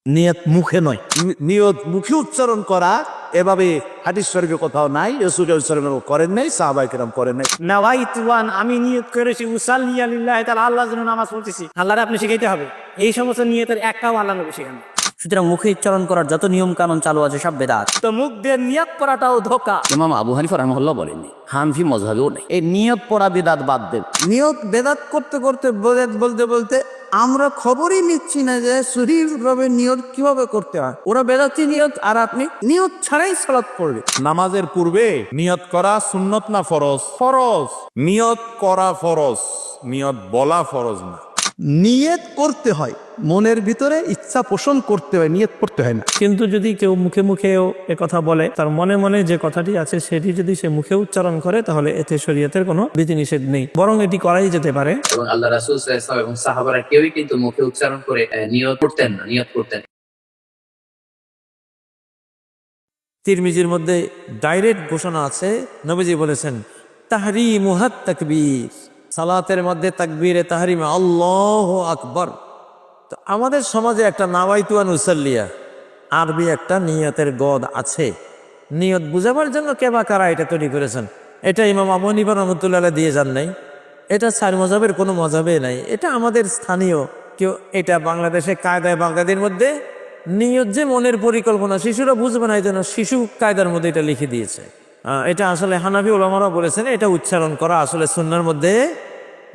নিয়ত মুখে নয়, নিয়ত মুখে উচ্চারণ করা এভাবে হাদিস শরীফে কোথাও নাই, রাসূল করেন নাই, সাহাবায়ে কেরাম করেন নাই। নাওয়াইতু আন, আমি নিয়ত করেছি উসাল্লি লিল্লাহি তাআলা, আল্লাহর জন্য নামাজ পড়তেছি। আল্লাহরে আপনি শিখাইতে হবে। এই সমস্ত নিয়তের একটাও আল্লাহ নবী শেখান। সুতরাং মুখে উচ্চারণ করার যত নিয়ম কানুন চালু আছে সব বেদাত। তো মুখ দিয়ে নিয়ত করাটাও ধোঁকা। ইমাম আবু হানিফা রাহিমাহুল্লাহ বলেননি, হানফি মযহাবেও নেই। এই নিয়ত পড়া বিদাত বাদ দেন। নিয়ত বেদাত করতে করতে বেদাত বলতে বলতে আমরা খবরই নিচ্ছি না যে শরীরভাবে নিয়ত কিভাবে করতে হয়। ওরা বেদাতি নিয়ত, আর আপনি নিয়ত ছাড়াই সালাত পড়বে। নামাজের পূর্বে নিয়ত করা সুন্নত না ফরজ? ফরজ। নিয়ত করা ফরজ, নিয়ত বলা ফরজ না। নিয়ত করতে হয়, মনের ভিতরে ইচ্ছা পোষণ করতে হয়, নিয়ত করতে হয় না। কিন্তু যদি কেউ মুখে মুখেও এ কথা বলে, তার মনে মনে যে কথাটি আছে সেটি যদি সে মুখে উচ্চারণ করে, তাহলে এতে শরীয়তের কোনো বিধিনিষেধ নেই, বরং এটি করাই যেতে পারে। এবং আল্লাহ রাসূল সাল্লাল্লাহু আলাইহি ওয়াসাল্লাম এবং সাহাবারা কেউই কিন্তু মুখে উচ্চারণ করে নিয়ত করতেন না, নিয়ত করতেন। তিরমিজির মধ্যে ডাইরেক্ট ঘোষণা আছে, নবীজি বলেছেন তাহরিমুহাত তাকবীর, সালাতের মধ্যে তাকবীরে তাহরিমে আল্লাহু আকবার। তো আমাদের সমাজে একটা নাওয়াইতু আন উসাল্লিয়া আরবি একটা নিয়তের গদ আছে। নিয়ত বুঝাবার জন্য কে বা কারা এটা তৈরি করেছেন, এটা ইমাম আবু হানিফা রাহমাতুল্লাহ আলাইহি দিয়ে যান নাই, এটা চার মজাবের কোনো মজাবে নাই, এটা আমাদের স্থানীয় কেউ, এটা বাংলাদেশে কায়দায় বাগদাদির মধ্যে নিয়ত যে মনের পরিকল্পনা, শিশুরা বুঝবে না এই জন্য শিশু কায়দার মধ্যে এটা লিখে দিয়েছে। এটা আসলে হানাফি ওলামারা বলেছেন এটা উচ্চারণ করা আসলে সুন্নাহর মধ্যে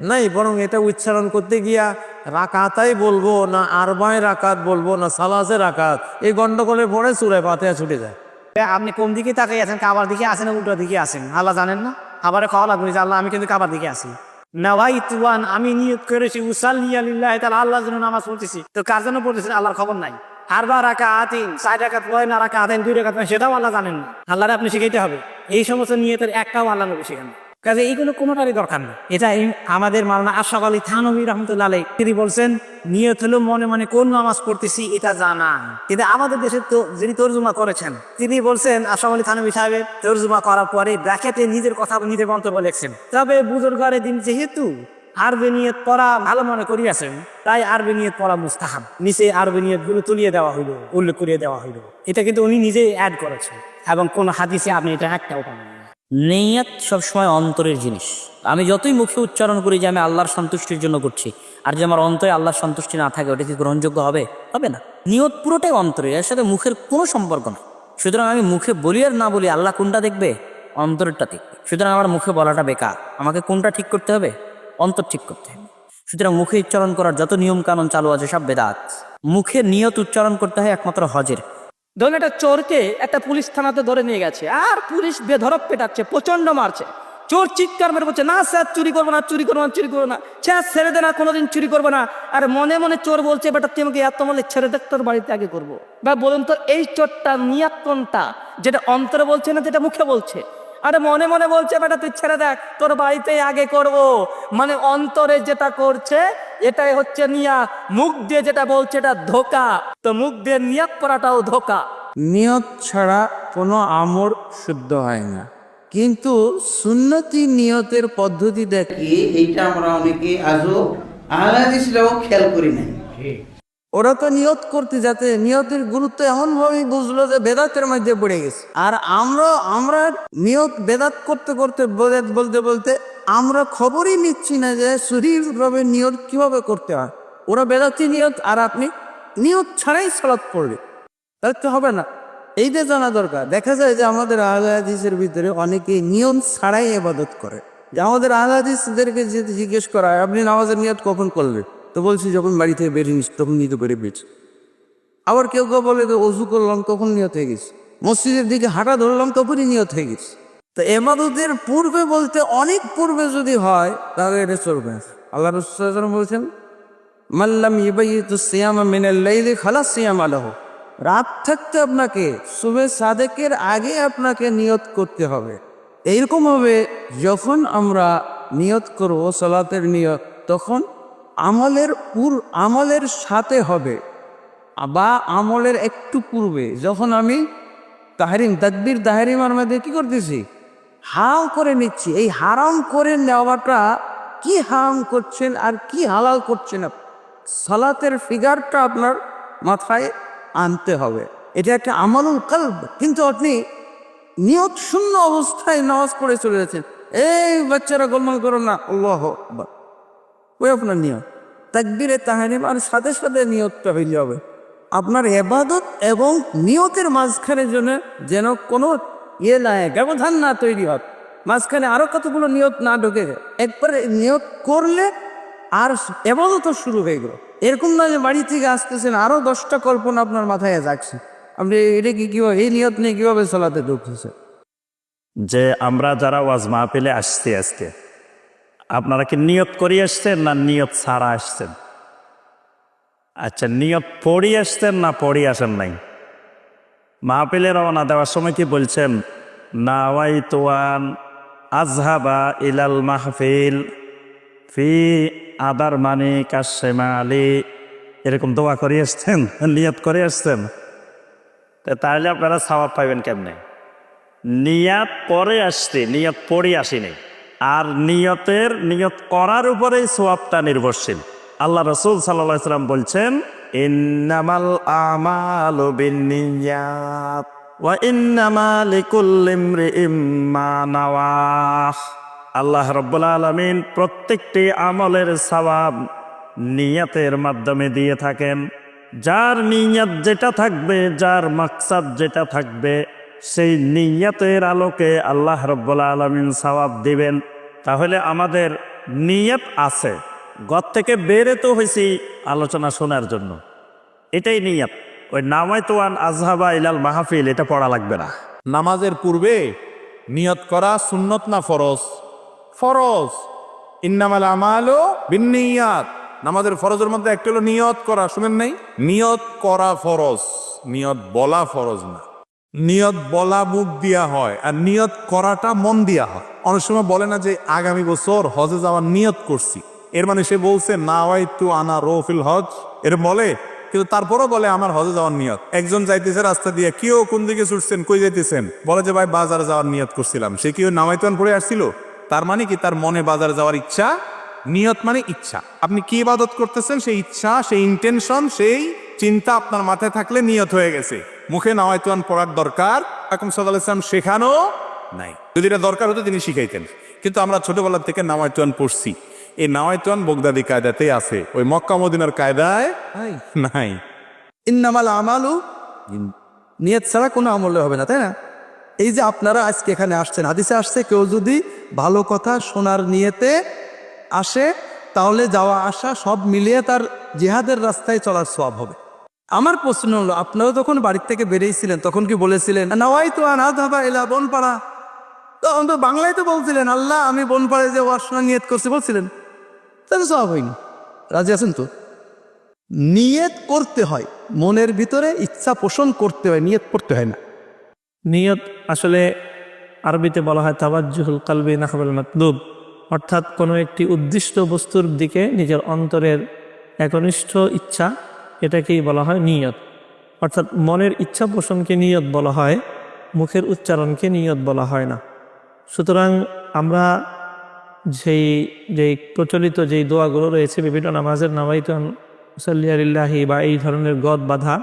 নাই, বরং এটা উচ্চারণ করতে গিয়া রাকাতাই বলবো না আরবায় রাকাত বলবো না সালাসে রাকাত, এই গন্ডগোলে পড়ে সূরা ফাতিহা ছুটে যায়। আপনি কোন দিকে তাকিয়ে আছেন, কাবার দিকে আছেন না উল্টো দিকে আছেন, আল্লাহ জানেন না? আবার খাওয়া লাগবে যে আল্লাহ আমি কিন্তু কাবার দিকে আছি। নাওয়াইতু আন, আমি নিয়ত করেছি উসাল্লি লিল্লাহি তাআলা, আল্লাহর জন্য নামাজ পড়তেছি। তো কার জন্য পড়তেছেন আল্লাহর খবর নাই। আরবা রাকাতিন, 4 রাকাত পড়েন না রাকাতাইন 2 রাকাত, সেটাও আল্লাহ জানেন না। আল্লাহরে আপনি শিখাইতে হবে। এই সমস্ত নিয়তের একটাও আল্লাহ নবী শেখান। কাজে এইগুলো কোনোটারই দরকার নেই। এটা আমাদের মাওলানা আশরাফ আলী থানভী রাহমাতুল্লাহ আলাইহি তিনি বলছেন নিয়ত হলো মনে মনে কোন নামাজ পড়তেছি এটা জানা। কিন্তু আমাদের দেশে তো যিনি তরজমা করেছেন তিনি বলছেন, আশরাফ আলী থানভী সাহেবের তরজমা করার পরে ব্র্যাকেটে নিজের কথা নিজের মন্তব্য লিখছেন, তবে বুজুর্গের দিন যেহেতু আরবি নিয়ত পড়া ভালো মনে করিয়াছেন, তাই আরবি নিয়ত পড়া মুস্তাহাব। নিচে আরবি নিয়ত গুলো তুলিয়ে দেওয়া হইল, উল্লেখ করিয়ে দেওয়া হইল। এটা কিন্তু উনি নিজেই অ্যাড করেছেন এবং কোন হাদিসে আপনি এটা একটাও পাবেন না। নিয়ত সবসময় অন্তরের জিনিস। আমি যতই মুখে উচ্চারণ করি যে আমি আল্লাহর সন্তুষ্টির জন্য করছি, আর যে আমার অন্তরে আল্লাহর সন্তুষ্টি না থাকে, ওটা কি গ্রহণযোগ্য হবে? হবে না। নিয়ত পুরোটাই অন্তরে, এর সাথে মুখের কোনো সম্পর্ক নেই। সুতরাং আমি মুখে বলি আর না বলি, আল্লাহ কোনটা দেখবে? অন্তরেরটা দেখবে। সুতরাং আমার মুখে বলাটা বেকার। আমাকে কোনটা ঠিক করতে হবে? অন্তর ঠিক করতে হবে। সুতরাং মুখে উচ্চারণ করার যত নিয়ম কানুন চালু আছে সব বেদাত। মুখে নিয়ত উচ্চারণ করতে হয় একমাত্র হজের। ধরুন একটা চোরকে একটা পুলিশ থানাতে ধরে নিয়ে গেছে, আর পুলিশ বেধড়ক পেটাচ্ছে, প্রচন্ড মারছে। চোর চিৎকার মেরে বলছে, না স্যার চুরি করবো না, চুরি করবো না, চুরি করবো না, স্যার ছেড়ে দে না, কোনোদিন চুরি করবো না। আর মনে মনে চোর বলছে, বেটা তুই আমাকে এত মারলে ছেড়ে দেখ, তোর বাড়িতে আগে করবো। বা বলুন তো এই চোরটা নিয়াত কোনটা, যেটা অন্তরে বলছে না যেটা মুখে বলছে? আরে মনে মনে বলছে, বেটা তুই ছেড়ে দেখ, তোর বাড়িতে আগে করবো। মানে অন্তরে যেটা করছে এটাই হচ্ছে নিয়াত, মুখ দিয়ে যেটা বলছে এটা ধোঁকা। তো মুখ দিয়ে নিয়াত করাটাও ধোঁকা। নিয়ত ছাড়া কোনো আমল শুদ্ধ হয় না, কিন্তু সুন্নতি নিয়তের পদ্ধতি দেখি এইটা আমরা অনেকে আজও আহলে হাদিসরাও খেয়াল করি নাই। ওরা তো নিয়ত করতে যাতে নিয়তের গুরুত্ব এমন ভাবে বুঝলো যে বেদাতের মধ্যে পড়ে গেছে। আর আমরা নিয়ত বেদাত করতে করতে বেদাত বলতে বলতে আমরা খবরই নিচ্ছি না যে শরীরভাবে নিয়ত কিভাবে করতে হয়। ওরা বেদাতি নিয়ত, আর আপনি নিয়ত ছাড়াই সালাত পড়বে, তাহলে তো হবে না। এইটা জানা দরকার। দেখা যায় যে আমাদের আহলে হাদিসের ভিতরে অনেকে নিয়ত ছাড়াই ইবাদত করে। যে আমাদের আহলে হাদিসদেরকে যদি জিজ্ঞেস করা হয় আপনি নামাজের নিয়ত কখন করলেন, তো বলছি যখন বাড়ি থেকে বেরিয়ে নিস তখন নিতে পেরে পেয়েছি। আবার কেউ কেউ বলে যে অজু করলাম তখন নিয়ত হয়ে গেছে, মসজিদের দিকে হাঁটা ধরলাম তখনই নিয়ত হয়ে গেছে। তো ইবাদতের পূর্বে বলতে অনেক পূর্বে যদি হয় তাহলে এটা চলবে। আল্লাহ রাসূল সাল্লাল্লাহু আলাইহি ওয়াসাল্লাম বলেছেন, মাল্লাম ইবাইয়িতুস সিয়ামা মিনাল লাইলি খালাস সিয়াম আলাহু। রাত থাকতে আপনাকে সুবে সাদেকের আগে আপনাকে নিয়ত করতে হবে। এইরকম হবে যখন আমরা নিয়ত করব সালাতের নিয়ত, তখন আমলের সাথে হবে বা আমলের একটু পূর্বে, যখন আমি তাকবীর তাহরিমার মধ্যে কি করতেছি, হারাম করে নিচ্ছি। এই হারাম করে নেওয়াটা কি হারাম করছেন আর কি হালাল করছেন, সালাতের ফিগারটা আপনার মাথায় আনতে হবে। এটা একটা আমালুল কলব। কিন্তু আপনি নিয়ত শূন্য অবস্থায় নামাজ পড়ে চলে যাচ্ছেন, এই বাচ্চারা গোলমাল করো না, আল্লাহু আকবার, ওই আপনার নিয়ত তাকবীরে তাহরিম আর সাথে সাথে নিয়তটা হয়ে যাবে। আপনার ইবাদত এবং নিয়তের মাঝখানে যেন কোনো ব্যবধান না তৈরি হয়, মাঝখানে আরো কতগুলো নিয়ত না ঢোকে, একবারে নিয়ত করলে আর ইবাদত শুরু হয়ে গেল। এরকম না যে বাড়ি থেকে আসতেছেন আরো 10টা কল্পনা আপনার মাথায় যাচ্ছে, আপনি এটা কিভাবে এই নিয়ত নিয়ে কিভাবে সালাতে ঢুকতেছে। যে আমরা যারা ওয়াজ মাহফিলে আসছি আজকে, আপনারা কি নিয়ত করে আসছেন না নিয়ত ছাড়া আসছেন? আচ্ছা, নিয়ত পড়ি আসছেন না পড়ি আসেন নাই? মাহফিলে রওনা দেওয়ার সময় কি বলছেন? নাওয়াইতু আন আযহাবা ইলাল মাহফিল ফি আদার মানি কাশেমালি, এরকম দোয়া করে আসছেন, নিয়ত করে আসছেন? তাহলে আপনারা সওয়াব পাইবেন কেমনে? নিয়ত করে আসছে, নিয়ত পড়ে আসেনি। আর নিয়ত করার উপরেই সওয়াবটা নির্ভরশীল। আল্লাহ রাসূল সাল্লাল্লাহু আলাইহি ওয়াসাল্লাম বলছেন, ইন্নামাল আমালু বিন্নিয়াত ওয়া ইন্নামা লিকুল্লি ইমরিইম মা নাওয়া। আল্লাহ রাব্বুল আলামিন প্রত্যেকটি আমলের সওয়াব নিয়তের মাধ্যমে দিয়ে থাকেন। যার নিয়ত যেটা থাকবে, যার মাকসাদ যেটা থাকবে, সেই নিয়তের আলোকে আল্লাহ রাব্বুল আলামিন সওয়াব দিবেন। তাহলে আমাদের নিয়ত আছে, ঘর থেকে বেরে তো হয়েছি আলোচনা শোনার জন্য, এটাই নিয়ত। ওই নাওয়াইতু আন আযহাবা ইলাল মাহফিল এটা পড়া লাগবে না। নামাজের পূর্বে নিয়ত করা সুন্নত না ফরজ? ফরজ। ইন্নামাল আমালু বিন্নিয়াত, নামাজের ফরজের মধ্যে একটা হলো নিয়ত করা। শুনেন নাই? নিয়ত করা ফরজ, নিয়ত বলা ফরজ না। নিয়ত বলা মুখ দিয়া হয়, আর নিয়ত করাটা মন দিয়া হয়। অনেক সময় বলে না যে আগামী বছর হজে যাওয়ার নিয়ত করছি, এর মানে সে বলছে নাওয়াইতু আনা রফিল হজ, এর বলে, কিন্তু তারপরও বলে আমার হজে যাওয়ার নিয়ত। একজন যাইতেছে রাস্তা দিয়ে, কেউ কোন দিকে ছুটছেন, কই যাইতেছেন, বলে যে ভাই বাজারে যাওয়ার নিয়ত করছিলাম। সে কেউ নাওয়াইতু আন পড়ে আসছিল, তার মানে কি তার মনে বাজারে যাওয়ার ইচ্ছা। নিয়ত মানে ইচ্ছা। আপনি কি ইবাদত করতেছেন, সেই ইচ্ছা, সেই ইন্টেনশন, সেই চিন্তা আপনার মাথায় থাকলে নিয়ত হয়ে গেছে। মুখে নাওয়াইতু আন পড়ার দরকার আকরাম সাল্লাল্লাহু আলাইহি ওয়াসাল্লাম শেখানো নাই। যদি এটা দরকার হতো তিনি শিখাইতেন, কিন্তু আমরা ছোটবেলা থেকে নাওয়াইতু আন পড়ছি। এই নাওয়াইতু আন বগদাদি কায়দাতেই আছে, ওই মক্কা মদিনার কায়দায় নাই। ইন্নামাল আমালু, নিয়ত ছাড়া কোনো আমলে হবে না, তাই না? এই যে আপনারা আজকে এখানে আসছেন, হাদিসে আসছে কেউ যদি ভালো কথা শোনার নিয়তে আসে, তাহলে যাওয়া আসা সব মিলিয়ে তার জিহাদের রাস্তায় চলার সওয়াব হবে। আমার প্রশ্ন হলো, আপনারা যখন বাড়ির থেকে বেরিয়েছিলেন তখন কি বলেছিলেন নাওয়াইতু আন আযহাবা ইলা বনপাড়া? তখন তো বাংলায় তো বলছিলেন আল্লাহ আমি বনপাড়ায় যে ওয়াজ শোনার নিয়ত করছি বলছিলেন, তাহলে সওয়াব হয়নি। রাজি আছেন তো? নিয়ত করতে হয়, মনের ভিতরে ইচ্ছা পোষণ করতে হয়, নিয়ত করতে হয় না। নিয়ত আসলে আরবিতে বলা হয় তাওয়াজ্জুহুল কলবি নাহওয়াল মাতলুব, অর্থাৎ কোনো একটি উদ্দিষ্ট বস্তুর দিকে নিজের অন্তরের একনিষ্ঠ ইচ্ছা, এটাকেই বলা হয় নিয়ত। অর্থাৎ মনের ইচ্ছা পোষণকে নিয়ত বলা হয়, মুখের উচ্চারণকে নিয়ত বলা হয় না। সুতরাং আমরা যেই প্রচলিত যেই দোয়াগুলো রয়েছে বিভিন্ন নামাজের, নাওয়াইতু আন উসাল্লি লিল্লাহি বা এই ধরনের গদ বাঁধা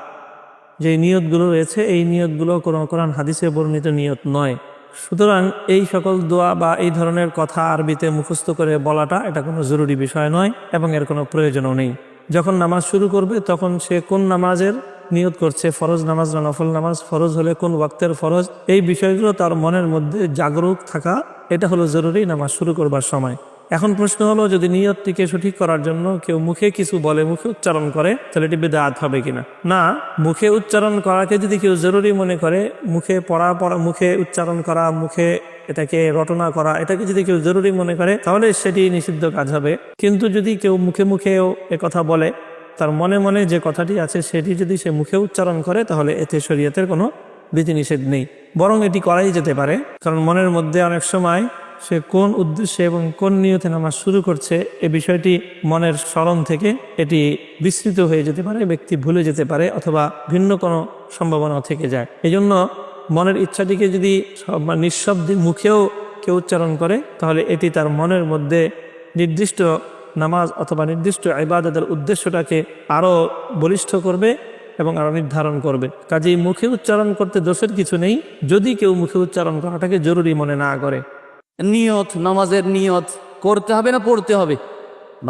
যে নিয়তগুলো রয়েছে, এই নিয়তগুলো কোনো কোরআন হাদিসে বর্ণিত নিয়ত নয়। সুতরাং এই সকল দোয়া বা এই ধরনের কথা আরবিতে মুখস্থ করে বলাটা এটা কোনো জরুরি বিষয় নয় এবং এর কোনো প্রয়োজনও নেই। যখন নামাজ শুরু করবে তখন সে কোন নামাজের নিয়ত করছে, ফরজ নামাজ না নফল নামাজ, ফরজ হলে কোন ওয়াক্তের ফরজ, এই বিষয়গুলো তার মনের মধ্যে জাগরুক থাকা, এটা হলো জরুরি নামাজ শুরু করবার সময়। এখন প্রশ্ন হলো, যদি নিয়তটিকে সঠিক করার জন্য কেউ মুখে কিছু বলে, মুখে উচ্চারণ করে, তাহলে এটি বিদআত হবে কিনা? না, মুখে উচ্চারণ করাকে যদি কেউ জরুরি মনে করে, মুখে পড়া মুখে উচ্চারণ করা, মুখে এটাকে রটনা করা, এটাকে যদি কেউ জরুরি মনে করে তাহলে সেটি নিষিদ্ধ কাজ হবে। কিন্তু যদি কেউ মুখে মুখেও কথা বলে, তার মনে মনে যে কথাটি আছে সেটি যদি সে মুখে উচ্চারণ করে, তাহলে এতে শরীয়তের কোনো বিধিনিষেধ নেই, বরং এটি করাই যেতে পারে। কারণ মনের মধ্যে অনেক সময় সে কোন উদ্দেশ্যে এবং কোন নিয়তে নামাজ শুরু করছে, এ বিষয়টি মনের স্মরণ থেকে এটি বিস্তৃত হয়ে যেতে পারে, ব্যক্তি ভুলে যেতে পারে, অথবা ভিন্ন কোনো সম্ভাবনা থেকে যায়। এই জন্য মনের ইচ্ছাটিকে যদি নিঃশব্দে মুখেও কেউ উচ্চারণ করে, তাহলে এটি তার মনের মধ্যে নির্দিষ্ট নামাজ অথবা নির্দিষ্ট ইবাদতের উদ্দেশ্যটাকে আরও বলিষ্ঠ করবে এবং আরো নির্ধারণ করবে। কাজেই মুখে উচ্চারণ করতে দোষের কিছু নেই, যদি কেউ মুখে উচ্চারণ করাটাকে জরুরি মনে না করে। নিয়ত, নামাজের নিয়ত করতে হবে না পড়তে হবে?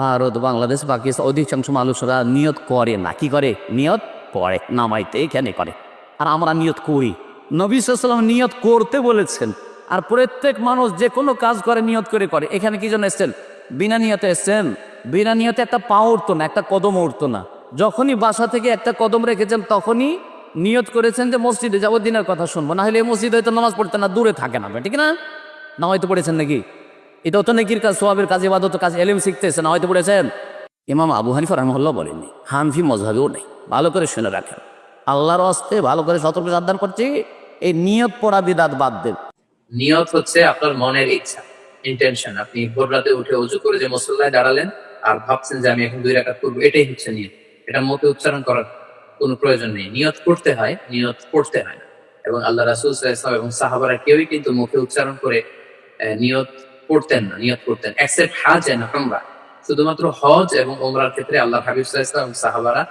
ভারত, বাংলাদেশ, পাকিস্তান অধিকাংশ মানুষরা নিয়ত করে না। কি করে? নিয়ত পড়ে, নামাইতে এখানে করে। আর আমরা নিয়ত করি। নবী সাল্লাল্লাহু আলাইহি ওয়াসাল্লাম নিয়ত করতে বলেছেন, আর প্রত্যেক মানুষ যে কোনো কাজ করে নিয়ত করে করে। এখানে কি জন্য এসছেন? বিনা নিয়তে এসছেন? বিনা নিয়তে একটা পা উঠতো না, একটা কদম উঠতো না। যখনই বাসা থেকে একটা কদম রেখেছেন তখনই নিয়ত করেছেন যে মসজিদে যাবো, দিনের কথা শুনবো, না হলে এই মসজিদে হয়তো নামাজ পড়তে না, দূরে থাকে না, ঠিক না? না হয়তো পড়েছেন নাকি? এটাও তো নেকির কাজ, সোয়াবের কাজ, ইবাদত কাজ, এলিম শিখতেছে, না হয়তো পড়েছেন? ইমাম আবু হানিফা রাহিমাহুল্লাহ বলেননি, হানফি মযহাবেও নেই। ভালো করে শুনে রাখেন, আল্লাহর হস্তে ভালো করে সতর্ক সাবধান করছি, এই নিয়ত পড়া বিদাত বাদ দেন। নিয়ত হচ্ছে আপনার মনের ইচ্ছা, ইন্টেনশন। আপনি ভোর রাতে উঠে ওযু করে যে মুসল্লায় দাঁড়ালেন আর ভাবছেন যে আমি এখন 2 রাকাত করবো, এটাই হচ্ছে নিয়ত। এটা মুখে উচ্চারণ করার কোনো প্রয়োজন নেই। নিয়ত করতে হয়, নিয়ত পড়তে হয় না। এবং আল্লাহ রাসূল সাল্লাল্লাহু আলাইহি ওয়াসাল্লাম এবং সাহাবারা কেউই কিন্তু মুখে উচ্চারণ করে নিয়ত পড়তেন না, নিয়ত করতেন, এক্সেপ্ট হাজ এন্ড উমরা। শুধুমাত্র হজ এবং উমরার ক্ষেত্রে আল্লাহ হাবিব সাল্লাল্লাহু আলাইহি ওয়াসাল্লাম এবং সাহাবারা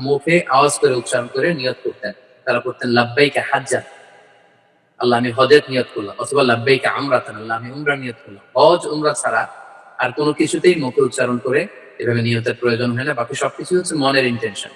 মুখে আওয়াজ করে উচ্চারণ করে নিয়ত করতেন। তারা পড়তেন লাব্বাইকা হাজ্জান, আল্লাহ আমি হজের নিয়ত করলাম, অথবা লাব্বাইকা উমরাতান, আল্লাহ আমি উমরা নিয়ত করলাম। হজ উমরা ছাড়া আর কোনো কিছুতেই মুখে উচ্চারণ করে এভাবে নিয়তের প্রয়োজন হয় না। বাকি সবকিছু হচ্ছে মনের ইন্টেনশন।